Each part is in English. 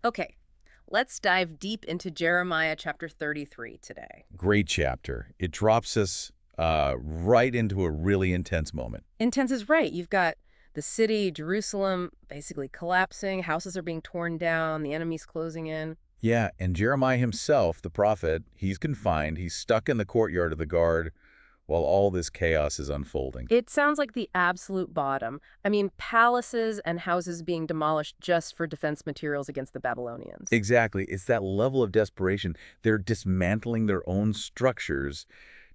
Okay, let's dive deep into Jeremiah chapter 33 today. Great chapter. It drops us right into a really intense moment. Intense is right. You've got the city, Jerusalem, basically collapsing, houses are being torn down, the enemy's closing in. Yeah, and Jeremiah himself, the prophet, he's confined. He's stuck in the courtyard of the guard while all this chaos is unfolding. It sounds like the absolute bottom. I mean, palaces and houses being demolished just for defense materials against the Babylonians. Exactly. It's that level of desperation. They're dismantling their own structures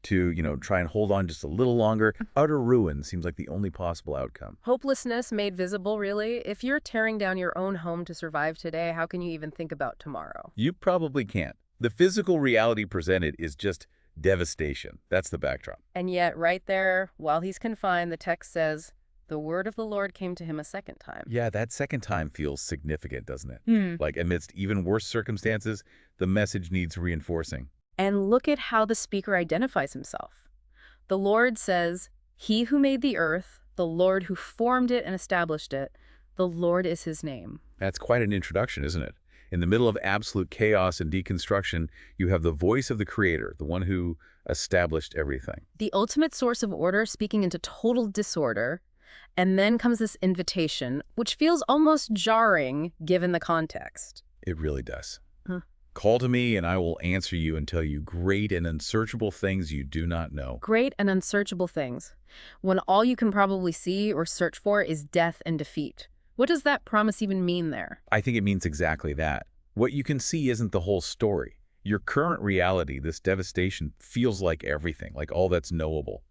to, try and hold on just a little longer. Utter ruin seems like the only possible outcome. Hopelessness made visible, really. If you're tearing down your own home to survive today, how can you even think about tomorrow? You probably can't. The physical reality presented is just devastation. That's the backdrop. And yet, right there, while he's confined, the text says, the word of the Lord came to him a second time. Yeah, that second time feels significant, doesn't it? Hmm. Like amidst even worse circumstances, the message needs reinforcing. And look at how the speaker identifies himself. The Lord says, he who made the earth, the Lord who formed it and established it, the Lord is his name. That's quite an introduction, isn't it? In the middle of absolute chaos and deconstruction, you have the voice of the Creator, the one who established everything. The ultimate source of order speaking into total disorder. And then comes this invitation, which feels almost jarring given the context. It really does. Huh. Call to me, and I will answer you and tell you great and unsearchable things you do not know. Great and unsearchable things. When all you can probably see or search for is death and defeat. What does that promise even mean there? I think it means exactly that. What you can see isn't the whole story. Your current reality, this devastation, feels like everything, like all that's knowable.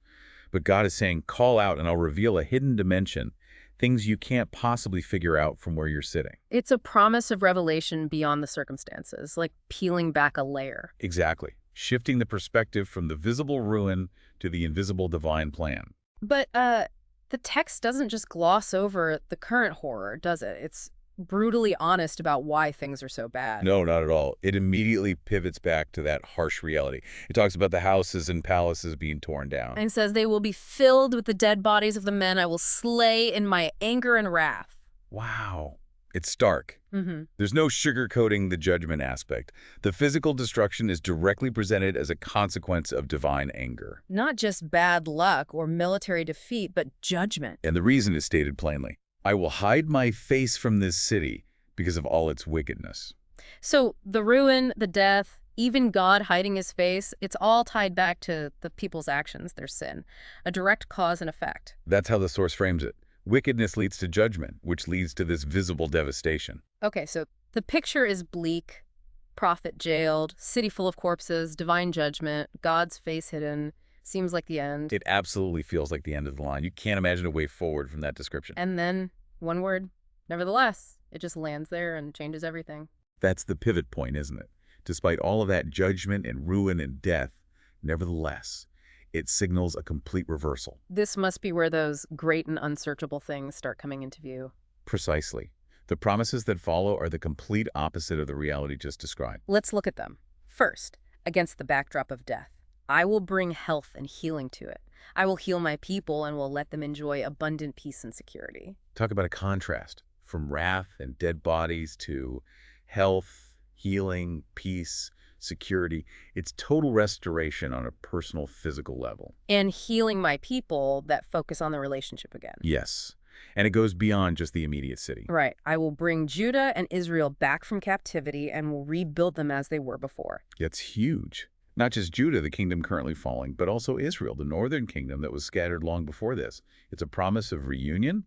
But God is saying, call out and I'll reveal a hidden dimension, things you can't possibly figure out from where you're sitting. It's a promise of revelation beyond the circumstances, like peeling back a layer. Exactly. Shifting the perspective from the visible ruin to the invisible divine plan. But the text doesn't just gloss over the current horror, does it? It's brutally honest about why things are so bad. No, not at all. It immediately pivots back to that harsh reality. It talks about the houses and palaces being torn down. And says, they will be filled with the dead bodies of the men I will slay in my anger and wrath. Wow. It's stark. Mm-hmm. There's no sugarcoating the judgment aspect. The physical destruction is directly presented as a consequence of divine anger. Not just bad luck or military defeat, but judgment. And the reason is stated plainly. I will hide my face from this city because of all its wickedness. So the ruin, the death, even God hiding his face, it's all tied back to the people's actions, their sin. A direct cause and effect. That's how the source frames it. Wickedness leads to judgment, which leads to this visible devastation. Okay, so the picture is bleak. Prophet jailed, city full of corpses, divine judgment, God's face hidden. Seems like the end. It absolutely feels like the end of the line. You can't imagine a way forward from that description. And then, one word, nevertheless. It just lands there and changes everything. That's the pivot point, isn't it? Despite all of that judgment and ruin and death, nevertheless, it signals a complete reversal. This must be where those great and unsearchable things start coming into view. Precisely. The promises that follow are the complete opposite of the reality just described. Let's look at them. First, against the backdrop of death. I will bring health and healing to it. I will heal my people and will let them enjoy abundant peace and security. Talk about a contrast from wrath and dead bodies to health, healing, peace, security. It's total restoration on a personal, physical level. And healing my people that focus on the relationship again. Yes. And it goes beyond just the immediate city. Right. I will bring Judah and Israel back from captivity and will rebuild them as they were before. That's huge. Not just Judah, the kingdom currently falling, but also Israel, the northern kingdom that was scattered long before this. It's a promise of reunion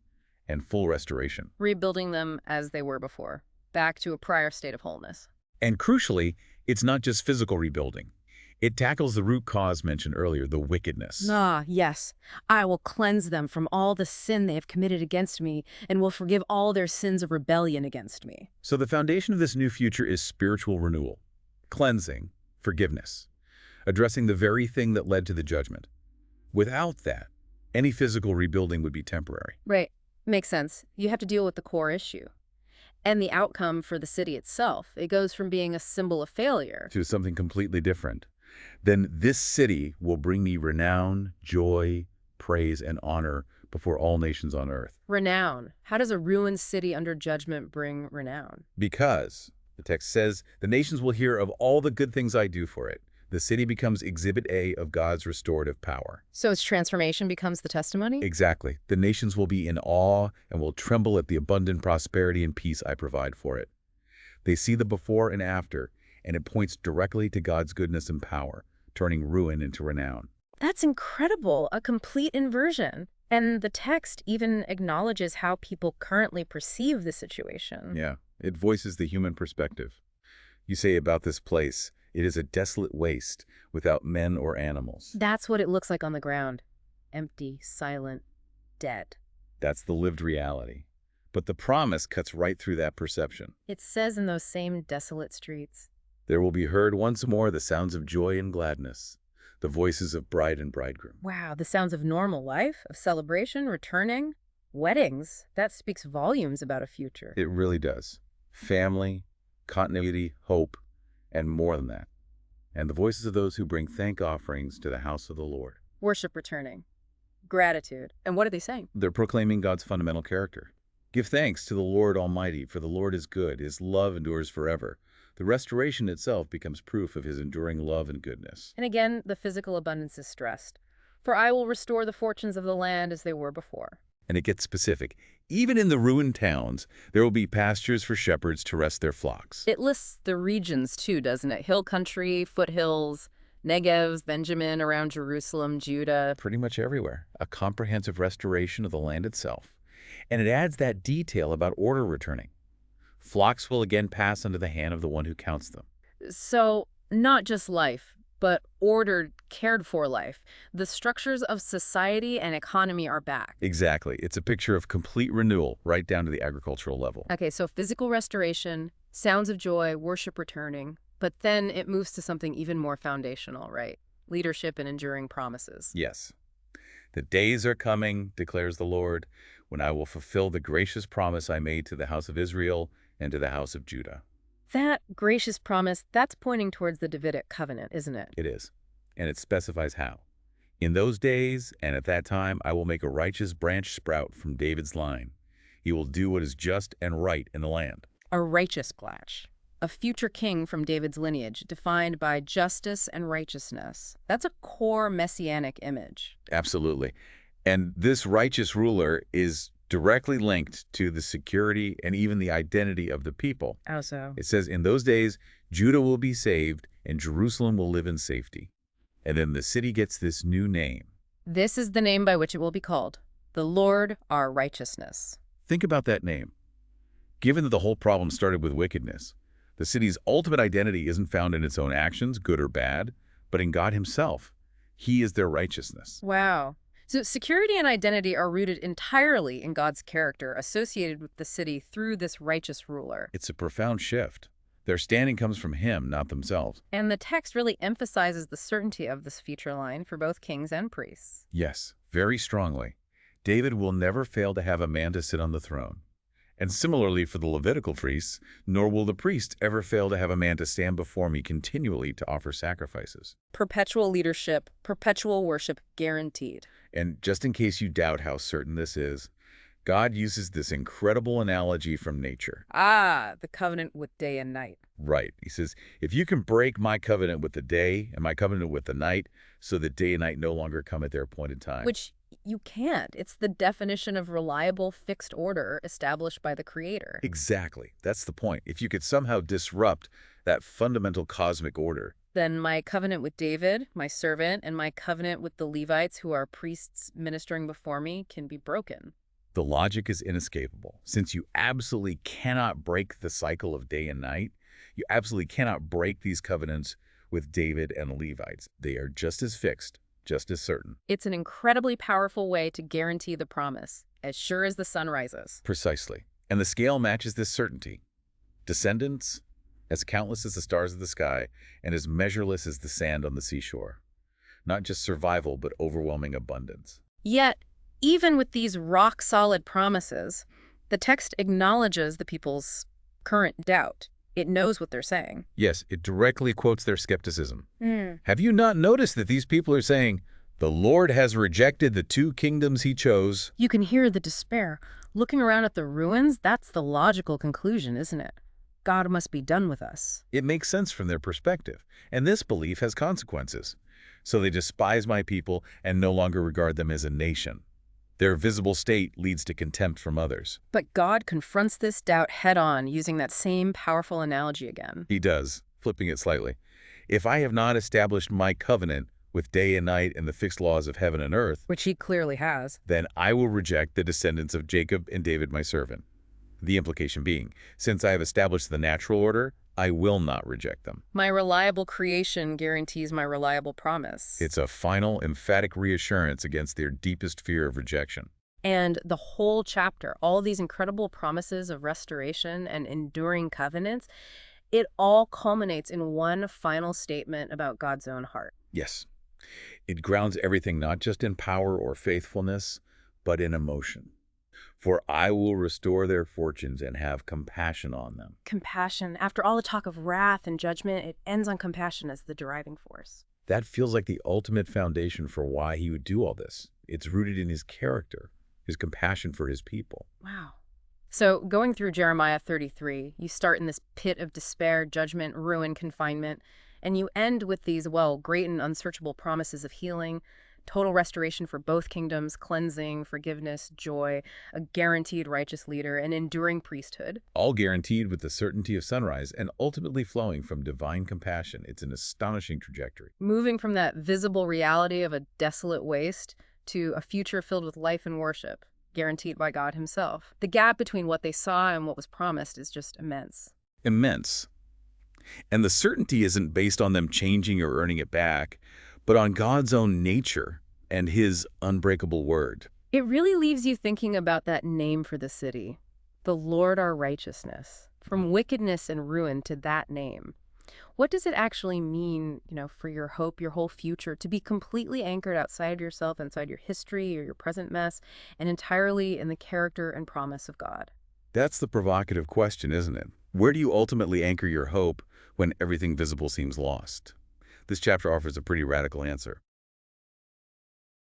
and full restoration. Rebuilding them as they were before, back to a prior state of wholeness. And crucially, it's not just physical rebuilding. It tackles the root cause mentioned earlier, the wickedness. Ah, yes. I will cleanse them from all the sin they have committed against me and will forgive all their sins of rebellion against me. So the foundation of this new future is spiritual renewal, cleansing, forgiveness, addressing the very thing that led to the judgment. Without that, any physical rebuilding would be temporary. Right. Makes sense. You have to deal with the core issue. And the outcome for the city itself. It goes from being a symbol of failure To something completely different. Then this city will bring me renown, joy, praise, and honor before all nations on earth. renown. How does a ruined city under judgment bring renown? Because The text says, the nations will hear of all the good things I do for it. The city becomes exhibit A of God's restorative power. So its transformation becomes the testimony? Exactly. The nations will be in awe and will tremble at the abundant prosperity and peace I provide for it. They see the before and after, and it points directly to God's goodness and power, turning ruin into renown. That's incredible, a complete inversion. And the text even acknowledges how people currently perceive the situation. Yeah, it voices the human perspective. You say about this place, it is a desolate waste without men or animals. That's what it looks like on the ground. Empty, silent, dead. That's the lived reality. But the promise cuts right through that perception. It says in those same desolate streets, There will be heard once more the sounds of joy and gladness, the voices of bride and bridegroom. wow, the sounds of normal life, of celebration, returning, weddings. That speaks volumes about a future. It really does. Family, continuity, hope, and more than that. And the voices of those who bring thank offerings to the house of the Lord. Worship returning, gratitude. And what are they saying? They're proclaiming God's fundamental character. Give thanks to the Lord Almighty, for the Lord is good. His love endures forever. The restoration itself becomes proof of his enduring love and goodness. And again, the physical abundance is stressed. For I will restore the fortunes of the land as they were before. And it gets specific. Even in the ruined towns, there will be pastures for shepherds to rest their flocks. It lists the regions too, doesn't it? Hill country, foothills, Negev, Benjamin, around Jerusalem, Judah. Pretty much everywhere. A comprehensive restoration of the land itself. And it adds that detail about order returning. Flocks will again pass under the hand of the one who counts them. So, not just life, but ordered, cared-for life. The structures of society and economy are back. Exactly. It's a picture of complete renewal right down to the agricultural level. Okay, so physical restoration, sounds of joy, worship returning, but then it moves to something even more foundational, right? Leadership and enduring promises. Yes. The days are coming, declares the Lord, when I will fulfill the gracious promise I made to the house of Israel and to the house of Judah. That gracious promise, that's pointing towards the Davidic covenant, isn't it? It is. And it specifies how. In those days and at that time, I will make a righteous branch sprout from David's line. He will do what is just and right in the land. A righteous branch. A future king from David's lineage, defined by justice and righteousness. That's a core messianic image. Absolutely. And this righteous ruler is directly linked to the security and even the identity of the people. How so? It says, in those days, Judah will be saved and Jerusalem will live in safety. And then the city gets this new name. This is the name by which it will be called, the Lord our righteousness. Think about that name. Given that the whole problem started with wickedness, the city's ultimate identity isn't found in its own actions, good or bad, but in God himself. He is their righteousness. Wow. So security and identity are rooted entirely in God's character associated with the city through this righteous ruler. It's a profound shift. Their standing comes from him, not themselves. And the text really emphasizes the certainty of this future line for both kings and priests. Yes, very strongly. David will never fail to have a man to sit on the throne. And similarly for the Levitical priests, nor will the priest ever fail to have a man to stand before me continually to offer sacrifices. Perpetual leadership, perpetual worship guaranteed. And just in case you doubt how certain this is, God uses this incredible analogy from nature. Ah, the covenant with day and night. Right. He says, if you can break my covenant with the day and my covenant with the night, so that day and night no longer come at their appointed time. Which you can't. It's the definition of reliable, fixed order established by the Creator. Exactly. That's the point. If you could somehow disrupt that fundamental cosmic order, Then my covenant with David, my servant, and my covenant with the Levites, who are priests ministering before me, can be broken. the logic is inescapable. Since you absolutely cannot break the cycle of day and night, you absolutely cannot break these covenants with David and the Levites. They are just as fixed, just as certain. It's an incredibly powerful way to guarantee the promise, as sure as the sun rises. Precisely. And the scale matches this certainty. Descendants, as countless as the stars of the sky, and as measureless as the sand on the seashore. Not just survival, but overwhelming abundance. Yet, even with these rock-solid promises, the text acknowledges the people's current doubt. It knows what they're saying. Yes, it directly quotes their skepticism. Have you not noticed that these people are saying, the Lord has rejected the two kingdoms he chose? You can hear the despair. Looking around at the ruins, that's the logical conclusion, isn't it? God must be done with us. It makes sense from their perspective, and this belief has consequences. So they despise my people and no longer regard them as a nation. Their visible state leads to contempt from others. But God confronts this doubt head-on using that same powerful analogy again. He does, flipping it slightly. If I have not established my covenant with day and night and the fixed laws of heaven and earth, Which he clearly has. then I will reject the descendants of Jacob and David my servant. The implication being, since I have established the natural order, I will not reject them. My reliable creation guarantees my reliable promise. It's a final, emphatic reassurance against their deepest fear of rejection. And the whole chapter, all these incredible promises of restoration and enduring covenants, it all culminates in one final statement about God's own heart. Yes, it grounds everything not just in power or faithfulness, but in emotion. For I will restore their fortunes and have compassion on them. Compassion. After all the talk of wrath and judgment, it ends on compassion as the driving force. That feels like the ultimate foundation for why he would do all this. It's rooted in his character, his compassion for his people. Wow. So going through Jeremiah 33, you start in this pit of despair, judgment, ruin, confinement, and you end with these, well, great and unsearchable promises of healing, total restoration for both kingdoms, cleansing, forgiveness, joy, a guaranteed righteous leader, an enduring priesthood. All guaranteed with the certainty of sunrise and ultimately flowing from divine compassion. It's an astonishing trajectory. Moving from that visible reality of a desolate waste to a future filled with life and worship, guaranteed by God himself. The gap between what they saw and what was promised is just immense. Immense. And the certainty isn't based on them changing or earning it back, but on God's own nature and his unbreakable word. It really leaves you thinking about that name for the city, the Lord our righteousness. From wickedness and ruin to that name. What does it actually mean, for your hope, your whole future, to be completely anchored outside yourself, inside your history or your present mess, and entirely in the character and promise of God? That's the provocative question, isn't it? Where do you ultimately anchor your hope when everything visible seems lost? This chapter offers a pretty radical answer.